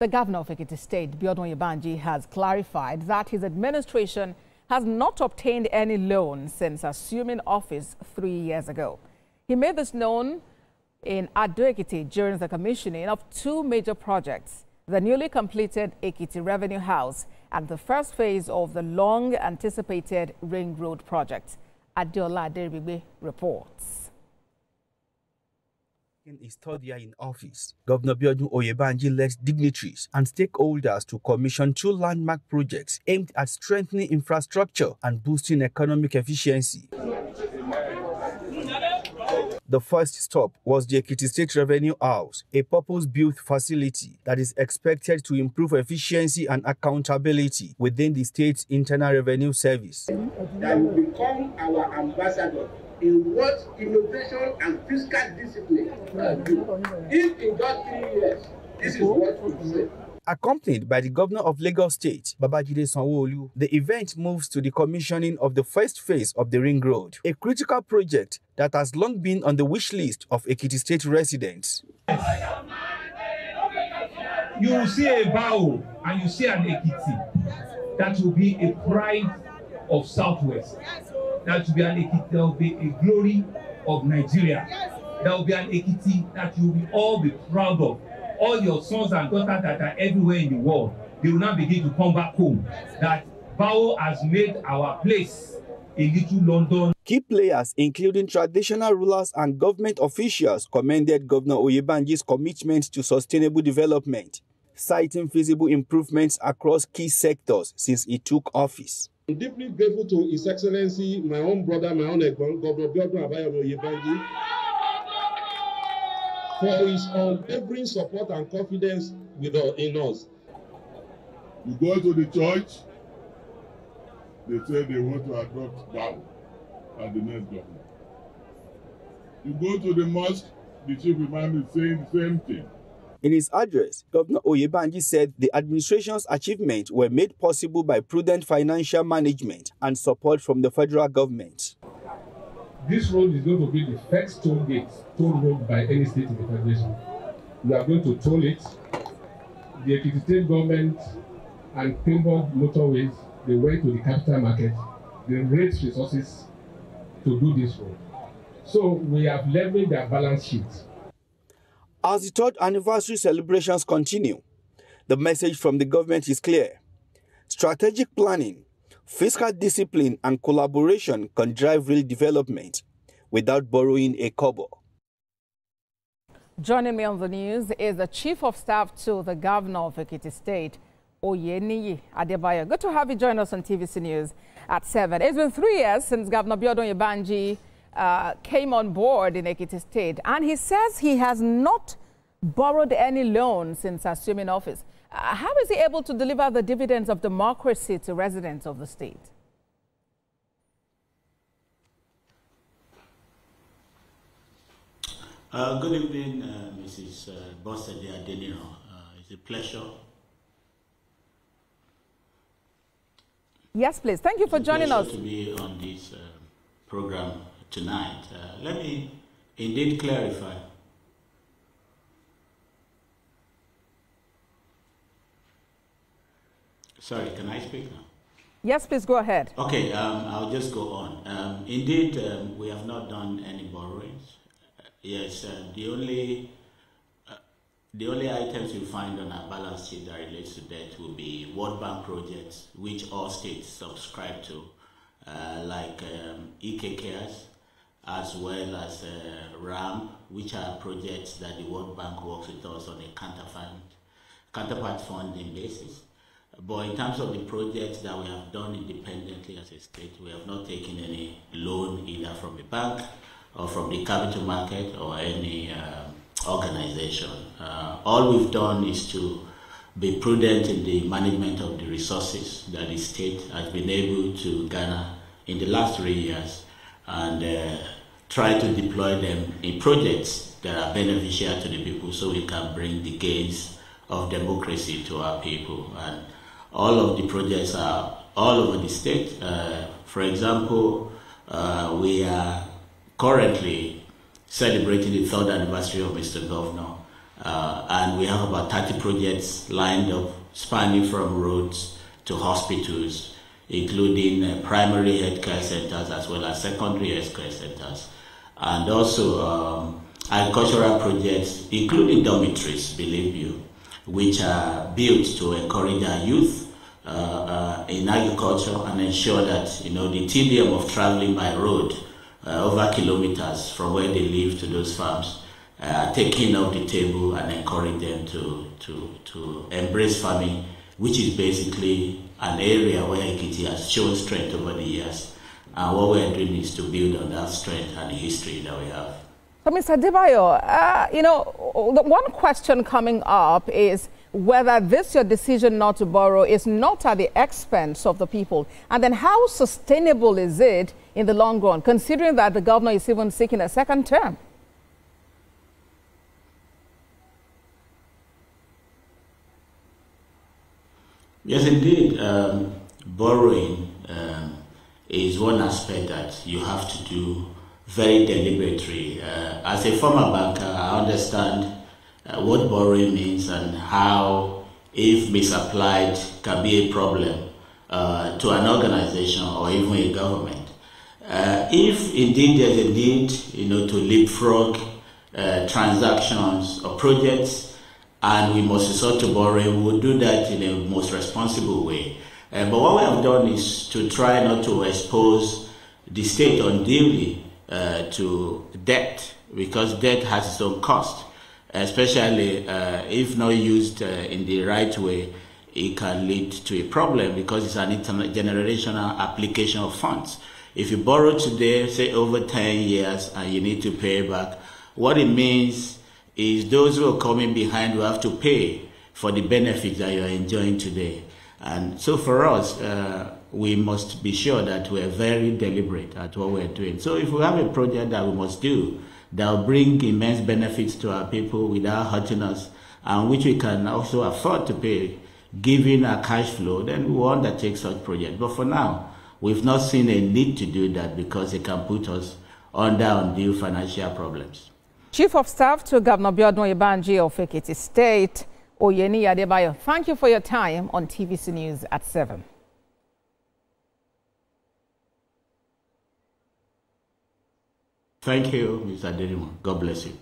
The governor of Ekiti State, Biodun Oyebanji, has clarified that his administration has not obtained any loan since assuming office 3 years ago. He made this known in Ekiti during the commissioning of two major projects, the newly completed Ekiti Revenue House and the first phase of the long-anticipated Ring Road project. Adeola Aderibigbe reports. In his third year in office, Governor Biodun Oyebanji led dignitaries and stakeholders to commission two landmark projects aimed at strengthening infrastructure and boosting economic efficiency. The first stop was the Ekiti State Revenue House, a purpose-built facility that is expected to improve efficiency and accountability within the state's internal revenue service. That will become our ambassador in what innovation and fiscal discipline can do. If in just 3 years, this is what we say. Accompanied by the governor of Lagos State, Babajide Sanwo-Olu, the event moves to the commissioning of the first phase of the Ring Road, a critical project that has long been on the wish list of Ekiti State residents. You will see a bow and you see an Ekiti that will be a pride of Southwest. That will be an Ekiti that will be a glory of Nigeria. That will be an Ekiti that you will all be proud of. All your sons and daughters that are everywhere in the world, they will now begin to come back home. That Bao has made our place a little London. Key players, including traditional rulers and government officials, commended Governor Oyebanji's commitment to sustainable development, citing feasible improvements across key sectors since he took office. I'm deeply grateful to His Excellency, my own brother, my own Governor Biodun Oyebanji, for his unwavering support and confidence in us. You go to the church, they say they want to adopt Bao as the next governor. You go to the mosque, the chief imam is saying the same thing. In his address, Governor Oyebanji said the administration's achievements were made possible by prudent financial management and support from the federal government. This road is going to be the first toll road by any state in the federation. We are going to toll it. The Ekiti state government and Timber Motorways, they went to the capital market. They raised resources to do this road. So we have leveraged their balance sheet. As the third anniversary celebrations continue, the message from the government is clear. Strategic planning, fiscal discipline and collaboration can drive real development without borrowing a kobo. Joining me on the news is the Chief of Staff to the Governor of Ekiti State, Oyeniyi Adebayo. Good to have you join us on TVC News at 7. It's been 3 years since Governor Biodun Oyebanji came on board in Ekiti State, and he says he has not borrowed any loan since assuming office. How is he able to deliver the dividends of democracy to residents of the state? Good evening, Mrs. Bosede Adeniro. It's a pleasure. Yes, please. Thank you for joining us. To be on this program tonight. Let me indeed clarify. Sorry, can I speak now? Yes, please go ahead. Okay, I'll just go on. Indeed, we have not done any borrowings. Yes, the only items you find on our balance sheet that relates to debt will be World Bank projects, which all states subscribe to, like EKKs, as well as RAM, which are projects that the World Bank works with us on a counterpart funding basis. But in terms of the projects that we have done independently as a state, we have not taken any loan either from the bank or from the capital market or any organization. All we've done is to be prudent in the management of the resources that the state has been able to garner in the last 3 years and try to deploy them in projects that are beneficial to the people so we can bring the gains of democracy to our people. And all of the projects are all over the state. For example, we are currently celebrating the 3rd anniversary of Mr. Governor, And we have about 30 projects lined up, spanning from roads to hospitals, including primary healthcare centers as well as secondary healthcare centers, and also agricultural projects, including dormitories, believe you, which are built to encourage our youth in agriculture and ensure that the tedium of traveling by road over kilometers from where they live to those farms taken off the table, and encourage them to embrace farming, which is basically an area where Ekiti has shown strength over the years. And what we're doing is to build on that strength and the history that we have. So, Mr. Adebayo, the one question coming up is whether your decision not to borrow is not at the expense of the people. And then how sustainable is it in the long run, considering that the governor is even seeking a second term? Yes, indeed. Borrowing is one aspect that you have to do very deliberately. As a former banker, I understand what borrowing means and how, if misapplied, can be a problem to an organization or even a government. If indeed there's a need, to leapfrog transactions or projects, and we must resort to borrowing, we will do that in a most responsible way. But what we have done is to try not to expose the state unduly to debt, because debt has its own cost, especially if not used in the right way. It can lead to a problem because it's an intergenerational application of funds. If you borrow today, say over 10 years, and you need to pay back, what it means is those who are coming behind will have to pay for the benefits that you are enjoying today. And so for us, we must be sure that we're very deliberate at what we're doing. So if we have a project that we must do that will bring immense benefits to our people without hurting us, and which we can also afford to pay, given our cash flow, then we will undertake such projects. But for now, we've not seen a need to do that because it can put us under undue financial problems. Chief of Staff to Governor Biodun Oyebanji of Ekiti State, Oyeni Adebayo, thank you for your time on TVC News at 7. Thank you, Mr. Adelimo. God bless you.